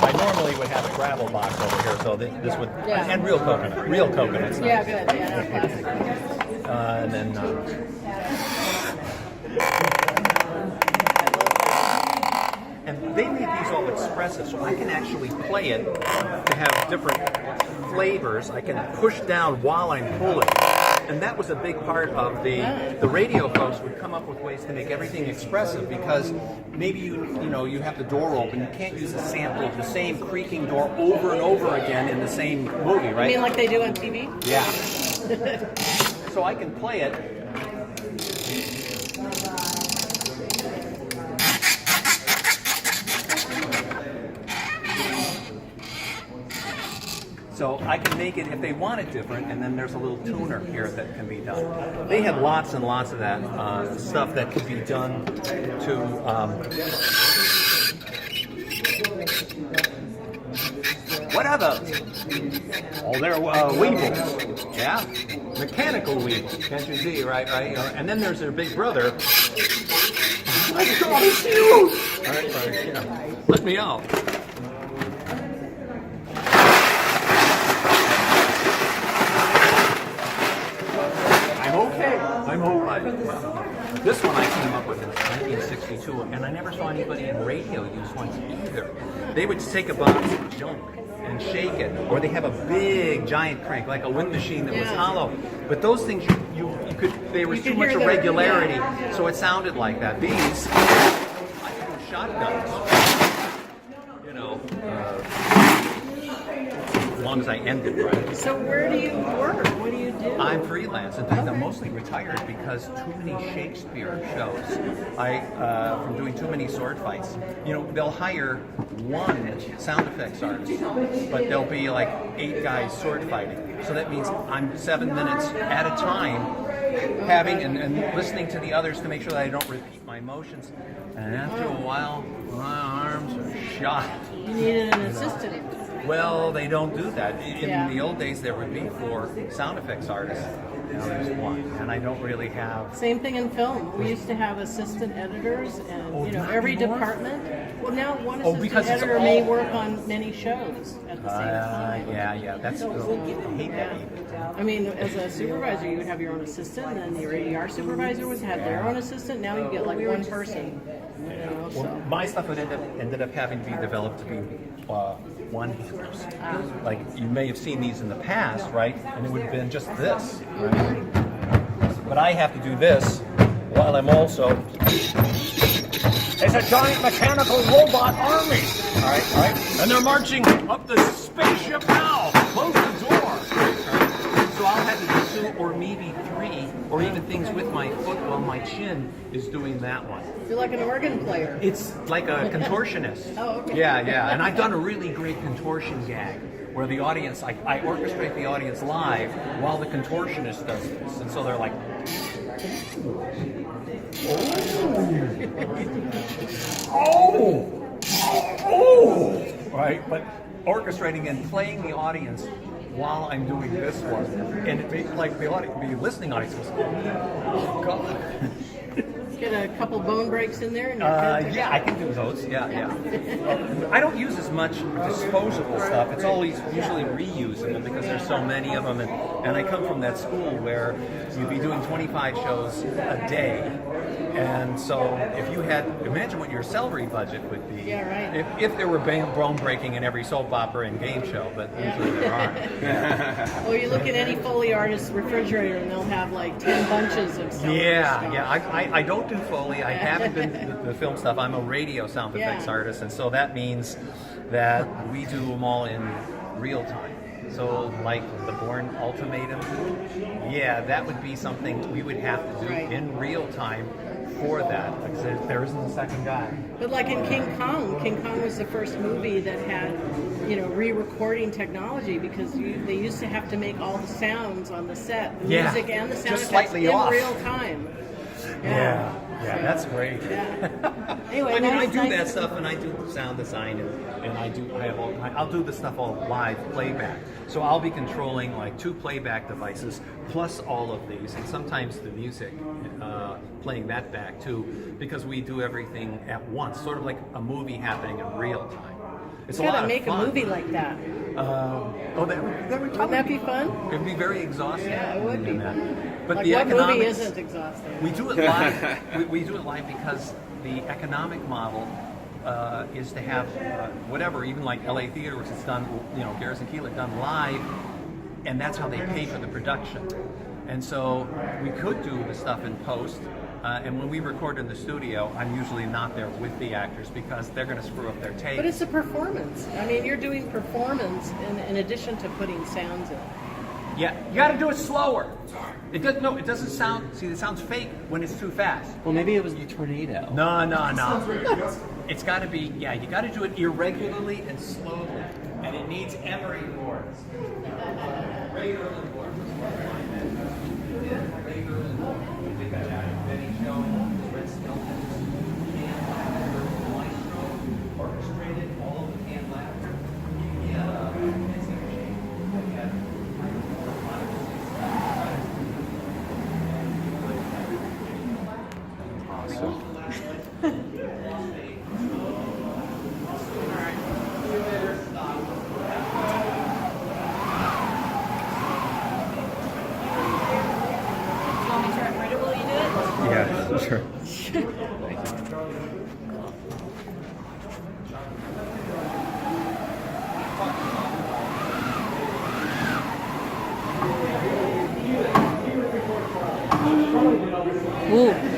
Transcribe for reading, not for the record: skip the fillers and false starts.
I normally would have a gravel box over here, so this would, and real coconuts. Yeah, good. Yeah, not plastic. And then, and they made these all expressive, so I can actually play it to have different flavors. I can push down while I'm pulling. And that was a big part of the radio folks would come up with ways to make everything expressive, because maybe you have the door open. You can't use a sample of the same creaking door over and over again in the same movie, right? You mean like they do on TV? Yeah. So I can play it. So I can make it if they want it different, and then there's a little tuner here that can be done. They had lots and lots of that stuff that could be done to. What are those? Oh, they're weevils. Yeah, mechanical weevils. Can't you see? Right. And then there's their big brother. My God, it's huge! All right. Let me out. I'm okay. This one I came up with in 1962, and I never saw anybody in radio use one either. They would take a box of junk and shake it, or they have a big giant crank, like a wind machine that was hollow. But those things, you could, there was too much irregularity, so it sounded like that. These, I could do shotguns, as long as I ended right. So where do you work? What do you do? I'm freelance. In fact, I'm mostly retired because too many Shakespeare shows. From doing too many sword fights. They'll hire one sound effects artist, but there'll be like 8 guys sword fighting. So that means I'm 7 minutes at a time having and listening to the others to make sure that I don't repeat my motions. And after a while, my arms are shot. You needed an assistant. Well, they don't do that. In the old days, there would be 4 sound effects artists. Now there's 1, and I don't really have. Same thing in film. We used to have assistant editors, and every department. Well, now one assistant editor may work on many shows at the same time. Yeah. That's I hate that. I mean, as a supervisor, you would have your own assistant, and then your ADR supervisor would have their own assistant. Now you get like one person. Well, my stuff ended up having to be developed to be one-handers. Like, you may have seen these in the past, right? And it would have been just this, right? But I have to do this while I'm also. It's a giant mechanical robot army. All right. And they're marching up the spaceship now. Close the door. So I'll have to do 2 or maybe 3, or even things with my foot while my chin is doing that one. You're like an organ player. It's like a contortionist. Oh, okay. Yeah. And I've done a really great contortion gag where the audience, I orchestrate the audience live while the contortionist does this. And so they're like, oh, right? But orchestrating and playing the audience while I'm doing this one. And it makes like the listening audience goes, oh, God. Get a couple bone breaks in there. And yeah, I can do those. Yeah. I don't use as much disposable stuff. It's always usually reusing them because there's so many of them. And I come from that school where you'd be doing 25 shows a day. And so if you had, imagine what your salary budget would be. Yeah, right. If there were bone breaking in every soap opera and game show, but usually there aren't. Well, you look at any Foley artist's refrigerator and they'll have like 10 bunches of stuff. Yeah. I don't do Foley. I haven't been the film stuff. I'm a radio sound effects artist, and so that means that we do them all in real time. So, like the Bourne Ultimatum, that would be something we would have to do in real time for that. Like there isn't a second guy. But like in King Kong was the first movie that had, re-recording technology because they used to have to make all the sounds on the set, the music and the sound just effects slightly in off. real time. Yeah, that's great. Yeah. Anyway, I do that stuff, and I do sound design, and I'll do the stuff all live playback. So I'll be controlling like 2 playback devices plus all of these, and sometimes the music, playing that back too, because we do everything at once, sort of like a movie happening in real time. It's You a lot gotta of make fun. a movie like that. Oh, that would totally Wouldn't that be fun? It would be very exhausting. Yeah, it would be. in that. But Like the what economics, movie isn't exhausting? we do it live. we do it live because the economic model is to have whatever, even like LA Theater, which is done, Garrison Keillor done live, and that's how they pay for the production. And so we could do the stuff in post. And when we record in the studio, I'm usually not there with the actors because they're going to screw up their take. But it's a performance. I mean, you're doing performance in addition to putting sounds in. Yeah, you got to do it slower. It doesn't. No, it doesn't sound. See, it sounds fake when it's too fast. Well, maybe it was the tornado. No. It's got to be. Yeah, you got to do it irregularly and slowly, and it needs every chords. Regularly chords. Orchestrated all of the canned laughter. Yeah, sure. Ooh.